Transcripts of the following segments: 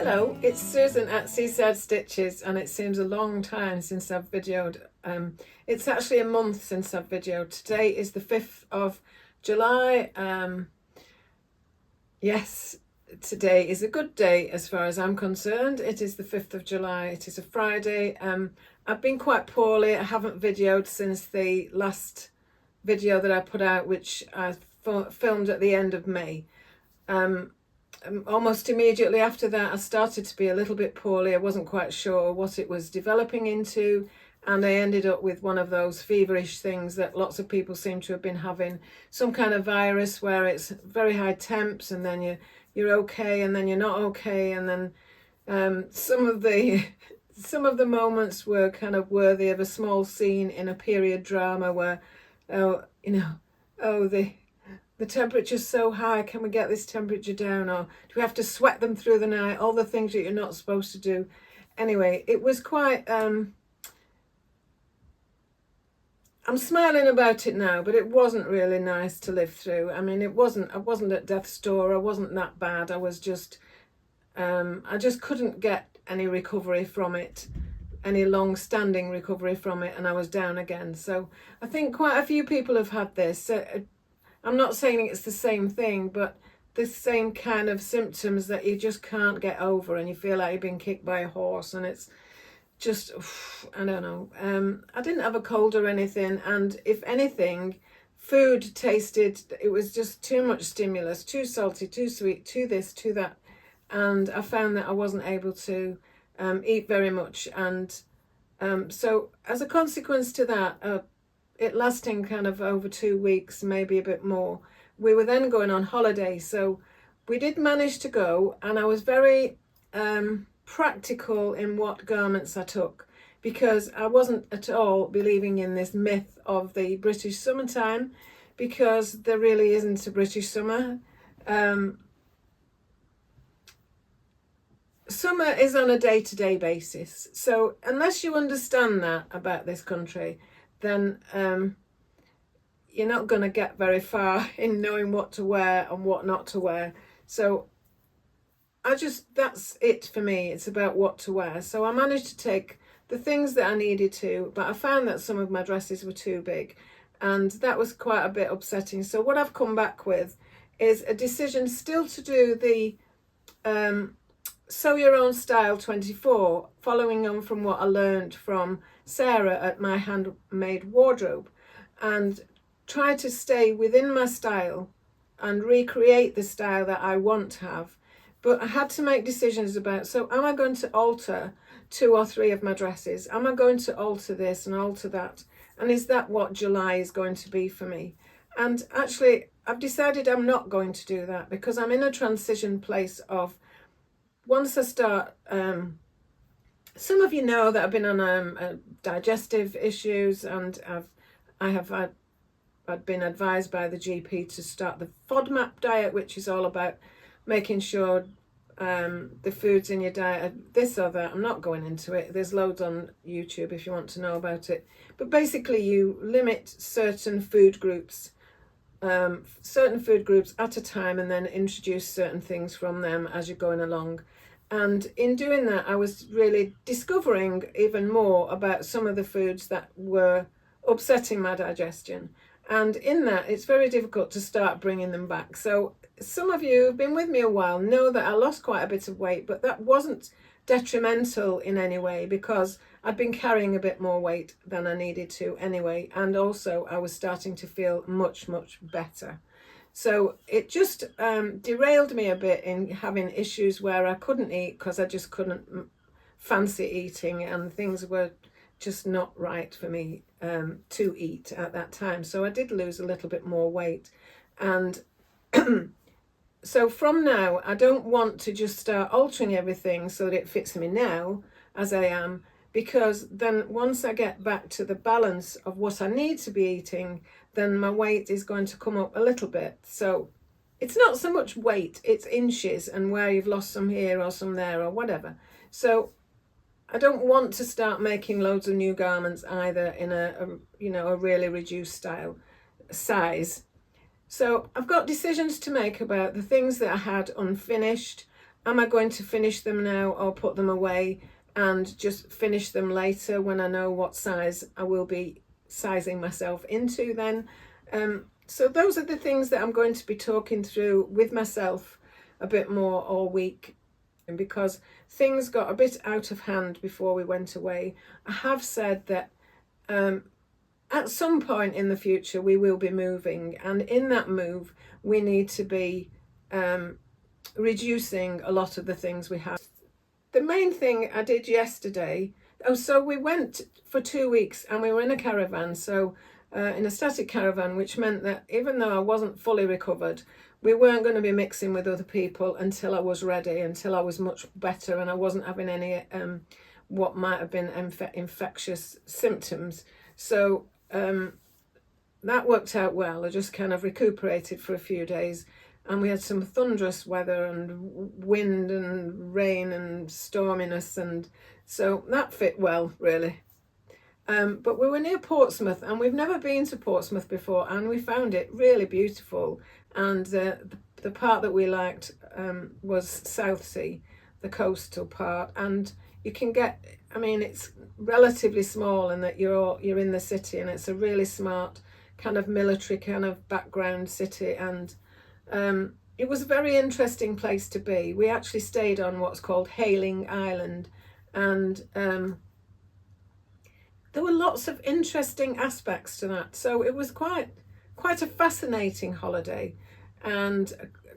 Hello, it's Susan at Seaside Stitches, and it seems a long time since I've videoed. It's actually a month since I've videoed. Today is the 5th of July. Yes, today is a good day as far as I'm concerned. It is the 5th of July. It is a Friday. I've been quite poorly. I haven't videoed since the last video that I put out, which I filmed at the end of May. Almost immediately after that, I started to be a little bit poorly. I wasn't quite sure what it was developing into, and I ended up with one of those feverish things that lots of people seem to have been having, some kind of virus where it's very high temps, and then you're okay, and then you're not okay, and then some of the moments were kind of worthy of a small scene in a period drama where, the temperature's so high, can we get this temperature down? Or do we have to sweat them through the night? All the things that you're not supposed to do. Anyway, it was quite... I'm smiling about it now, but it wasn't really nice to live through. I mean, I wasn't at death's door. I wasn't that bad. I was just... I just couldn't get any recovery from it, any long-standing recovery from it, and I was down again. So I think quite a few people have had this. I'm not saying it's the same thing, but the same kind of symptoms that you just can't get over, and you feel like you've been kicked by a horse, and it's just, I don't know. I didn't have a cold or anything, and if anything, food tasted, it was just too much stimulus, too salty, too sweet, too this, too that, and I found that I wasn't able to eat very much, and so as a consequence to that, it lasting kind of over 2 weeks, maybe a bit more. We were then going on holiday, so we did manage to go, and I was very practical in what garments I took, because I wasn't at all believing in this myth of the British summertime, because there really isn't a British summer. Summer is on a day-to-day basis, so unless you understand that about this country, then you're not going to get very far in knowing what to wear and what not to wear. So that's it for me. It's about what to wear. So I managed to take the things that I needed to, but I found that some of my dresses were too big, and that was quite a bit upsetting. So what I've come back with is a decision still to do the Sew Your Own Style 24, following on from what I learned from Sarah at My Handmade Wardrobe, and try to stay within my style and recreate the style that I want to have. But I had to make decisions about, so am I going to alter 2 or 3 of my dresses? Am I going to alter this and alter that? And is that what July is going to be for me? And actually, I've decided I'm not going to do that, because I'm in a transition place of, once I start, some of you know that I've been on digestive issues, and I'd been advised by the GP to start the FODMAP diet, which is all about making sure the foods in your diet are this or that. I'm not going into it. There's loads on YouTube if you want to know about it. But basically, you limit certain food groups at a time, and then introduce certain things from them as you're going along. And in doing that, I was really discovering even more about some of the foods that were upsetting my digestion. And in that, it's very difficult to start bringing them back. So some of you who've been with me a while know that I lost quite a bit of weight, but that wasn't detrimental in any way, because I'd been carrying a bit more weight than I needed to anyway. And also I was starting to feel much, much better. So it just derailed me a bit in having issues where I couldn't eat because I just couldn't fancy eating, and things were just not right for me to eat at that time. So I did lose a little bit more weight. And so from now, I don't want to just start altering everything so that it fits me now as I am, because then once I get back to the balance of what I need to be eating, then my weight is going to come up a little bit. So it's not so much weight, it's inches, and where you've lost some here or some there or whatever. So I don't want to start making loads of new garments either in a really reduced size. So I've got decisions to make about the things that I had unfinished, am I going to finish them now or put them away and just finish them later when I know what size I will be sizing myself into then? So those are the things that I'm going to be talking through with myself a bit more all week, because things got a bit out of hand before we went away. I have said that at some point in the future we will be moving, and in that move we need to be reducing a lot of the things we have. The main thing I did yesterday, so we went for 2 weeks and we were in a caravan, so in a static caravan, which meant that even though I wasn't fully recovered, we weren't going to be mixing with other people until I was ready, until I was much better and I wasn't having any what might have been infectious symptoms. So that worked out well. I just kind of recuperated for a few days, and we had some thunderous weather and wind and rain and storminess, and so that fit well, really. But we were near Portsmouth, and we've never been to Portsmouth before, and we found it really beautiful. And the part that we liked was Southsea, the coastal part, and you can get, I mean, it's relatively small in that you're in the city, and it's a really smart kind of military kind of background city, and it was a very interesting place to be. We actually stayed on what's called Hailing Island, and there were lots of interesting aspects to that. So it was quite a fascinating holiday, and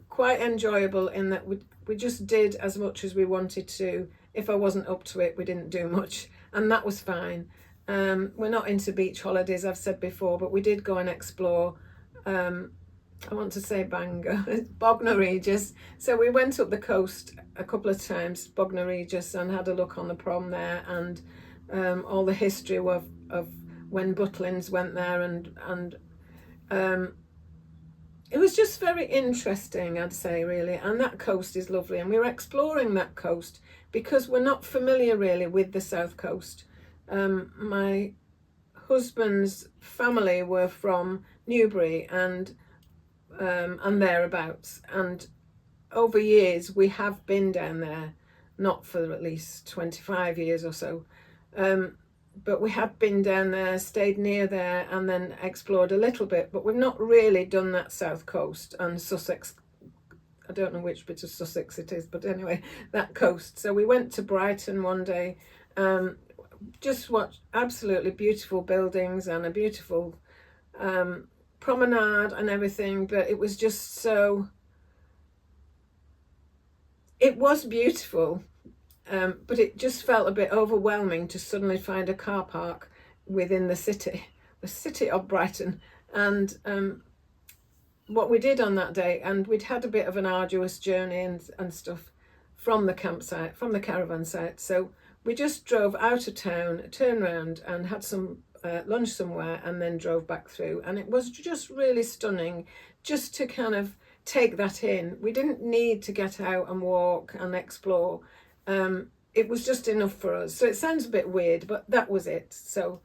quite enjoyable in that we just did as much as we wanted to. If I wasn't up to it, we didn't do much, and that was fine. We're not into beach holidays, I've said before, but we did go and explore. I want to say Bangor, Bognor Regis. So we went up the coast a couple of times, Bognor Regis, and had a look on the prom there, and all the history of when Butlins went there, and it was just very interesting, I'd say, really. And that coast is lovely, and we were exploring that coast because we're not familiar really with the south coast. My husband's family were from Newbury and thereabouts, and over years we have been down there, not for at least 25 years or so, but we have been down there, stayed near there, and then explored a little bit, but we've not really done that south coast and Sussex. I don't know which bit of Sussex it is, but anyway, that coast. So we went to Brighton one day, just watched absolutely beautiful buildings and a beautiful promenade and everything, but it was just so, it was beautiful, but it just felt a bit overwhelming to suddenly find a car park within the city of Brighton. And what we did on that day, and we'd had a bit of an arduous journey and stuff from the campsite, from the caravan site, so we just drove out of town, turned around and had some lunch somewhere, and then drove back through. And it was just really stunning just to kind of take that in. We didn't need to get out and walk and explore. It was just enough for us. So it sounds a bit weird, but that was it. So,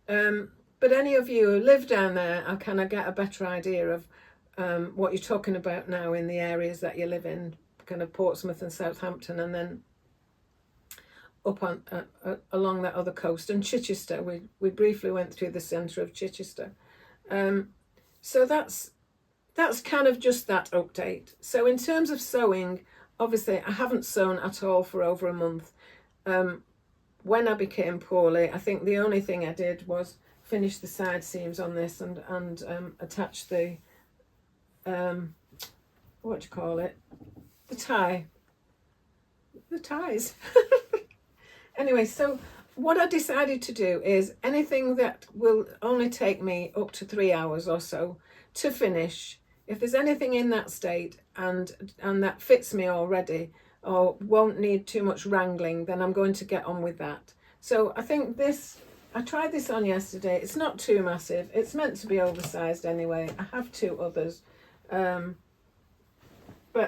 but any of you who live down there, I kind of get a better idea of what you're talking about now in the areas that you live in, kind of Portsmouth and Southampton, and then up on along that other coast, and Chichester. We briefly went through the centre of Chichester. So that's kind of just that update. So in terms of sewing, obviously I haven't sewn at all for over a month. When I became poorly, I think the only thing I did was finish the side seams on this and attach the what do you call it, the ties. Anyway, so what I decided to do is anything that will only take me up to 3 hours or so to finish, if there's anything in that state and that fits me already or won't need too much wrangling, then I'm going to get on with that. So I think this, I tried this on yesterday. It's not too massive. It's meant to be oversized anyway. I have 2 others. But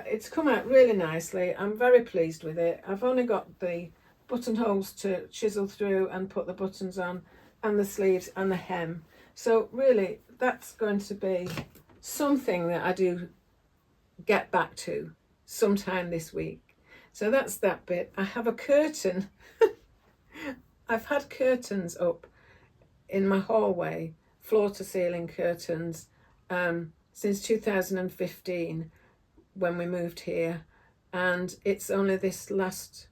it's come out really nicely. I'm very pleased with it. I've only got the buttonholes to chisel through and put the buttons on, and the sleeves and the hem. So really that's going to be something that I do get back to sometime this week. So that's that bit. I have a curtain. I've had curtains up in my hallway, floor to ceiling curtains, since 2015 when we moved here. And it's only this last,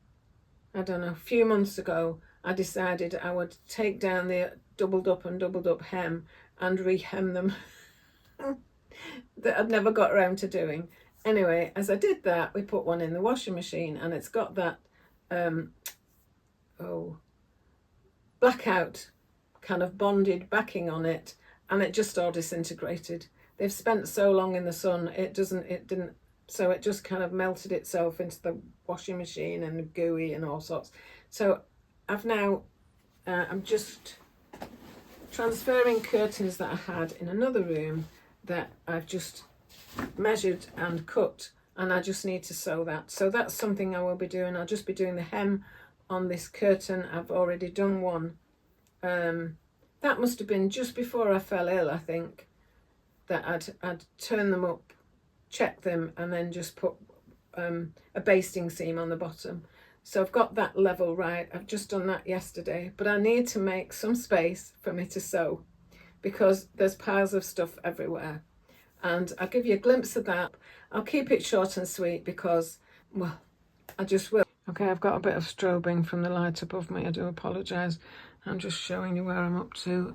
I don't know, few months ago, I decided I would take down the doubled up hem and rehem them that I'd never got around to doing. Anyway, as I did that, we put one in the washing machine, and it's got that blackout kind of bonded backing on it, and it just all disintegrated. They've spent so long in the sun, so it just kind of melted itself into the washing machine and gooey and all sorts. So I'm just transferring curtains that I had in another room that I've just measured and cut, and I just need to sew that. So that's something I will be doing. I'll just be doing the hem on this curtain. I've already done one. That must have been just before I fell ill, I think, that I'd turn them up, check them, and then just put a basting seam on the bottom. So I've got that level right. I've just done that yesterday, but I need to make some space for me to sew because there's piles of stuff everywhere. And I'll give you a glimpse of that. I'll keep it short and sweet because, well, I just will. Okay, I've got a bit of strobing from the light above me. I do apologise. I'm just showing you where I'm up to.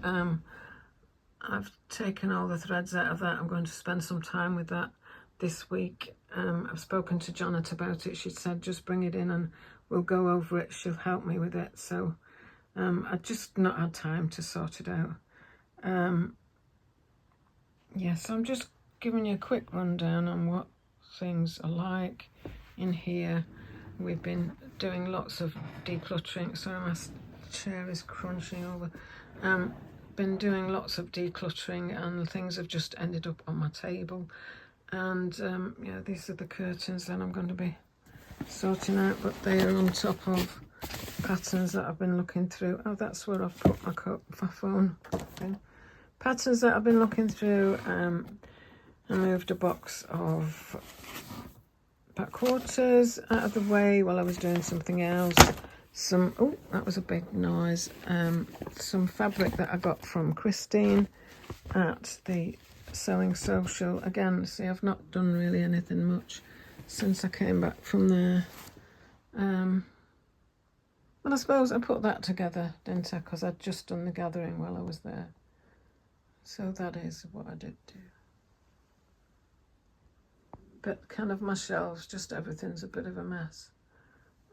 I've taken all the threads out of that. I'm going to spend some time with that this week. I've spoken to Janet about it. She said just bring it in and we'll go over it. She'll help me with it. So I've just not had time to sort it out. So I'm just giving you a quick rundown on what things are like in here. We've been doing lots of decluttering. Sorry, my chair is crunching over. Been doing lots of decluttering and things have just ended up on my table. And these are the curtains that I'm going to be sorting out, but they are on top of patterns that I've been looking through. Oh, that's where I've put my phone. Patterns that I've been looking through. I moved a box of back quarters out of the way while I was doing something else. That was a big noise. Some fabric that I got from Christine at the Sewing Social. Again, see, I've not done really anything much since I came back from there. Well, I suppose I put that together, didn't I? Because I'd just done the gathering while I was there. So that is what I did do. But kind of my shelves, just everything's a bit of a mess.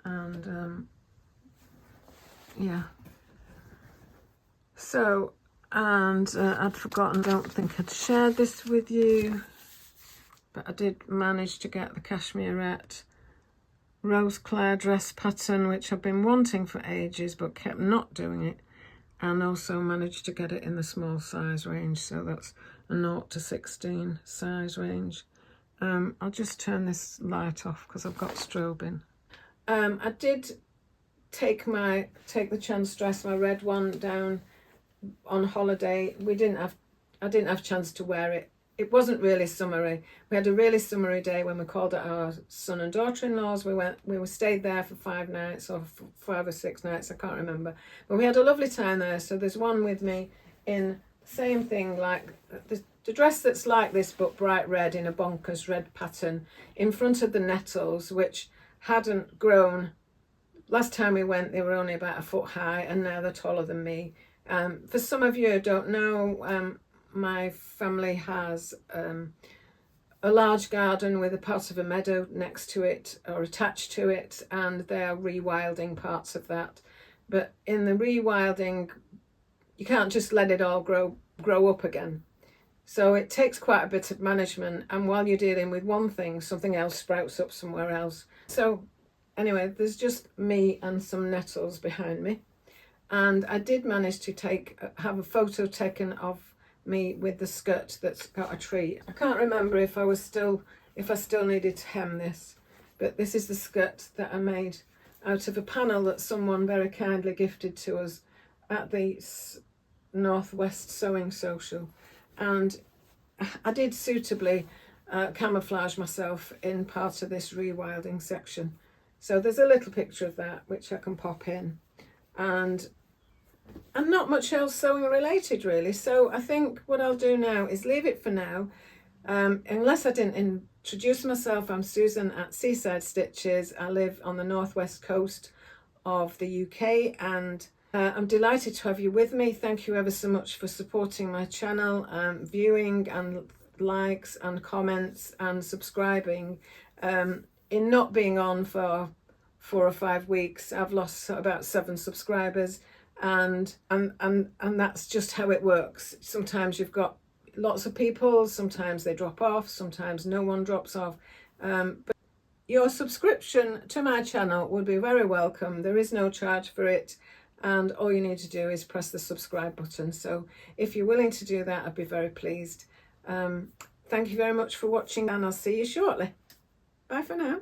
And so, I'd forgotten, don't think I'd shared this with you, but I did manage to get the cashmerette rose clare dress pattern, which I've been wanting for ages but kept not doing it, and also managed to get it in the small size range, so that's a 0 to 16 size range. I'll just turn this light off because I've got strobing. I did take the chance dress, my red one, down on holiday. I didn't have chance to wear it. It wasn't really summery. We had a really summery day when we called at our son and daughter-in-law's. We stayed there for 5 nights or 5 or 6 nights, I can't remember. But we had a lovely time there. So there's one with me in the same thing, like the dress that's like this but bright red in a bonkers red pattern in front of the nettles, which hadn't grown. Last time we went, they were only about a foot high, and now they're taller than me. For some of you who don't know, my family has a large garden with a part of a meadow next to it or attached to it, and they are rewilding parts of that. But in the rewilding, you can't just let it all grow up again. So it takes quite a bit of management, and while you're dealing with one thing, something else sprouts up somewhere else. So anyway, there's just me and some nettles behind me. And I did manage to have a photo taken of me with the skirt that's got a tree. I can't remember if I still needed to hem this, but this is the skirt that I made out of a panel that someone very kindly gifted to us at the Northwest Sewing Social. And I did suitably camouflage myself in part of this rewilding section. So there's a little picture of that which I can pop in, and not much else sewing related really. So I think what I'll do now is leave it for now. Unless I didn't introduce myself, I'm Susan at Seaside Stitches. I live on the northwest coast of the UK, and I'm delighted to have you with me. Thank you ever so much for supporting my channel, viewing and likes and comments and subscribing. In not being on for 4 or 5 weeks, I've lost about 7 subscribers, and that's just how it works. Sometimes you've got lots of people, sometimes they drop off, sometimes no one drops off, but your subscription to my channel would be very welcome. There is no charge for it, and all you need to do is press the subscribe button. So if you're willing to do that, I'd be very pleased. Thank you very much for watching, and I'll see you shortly. Bye for now.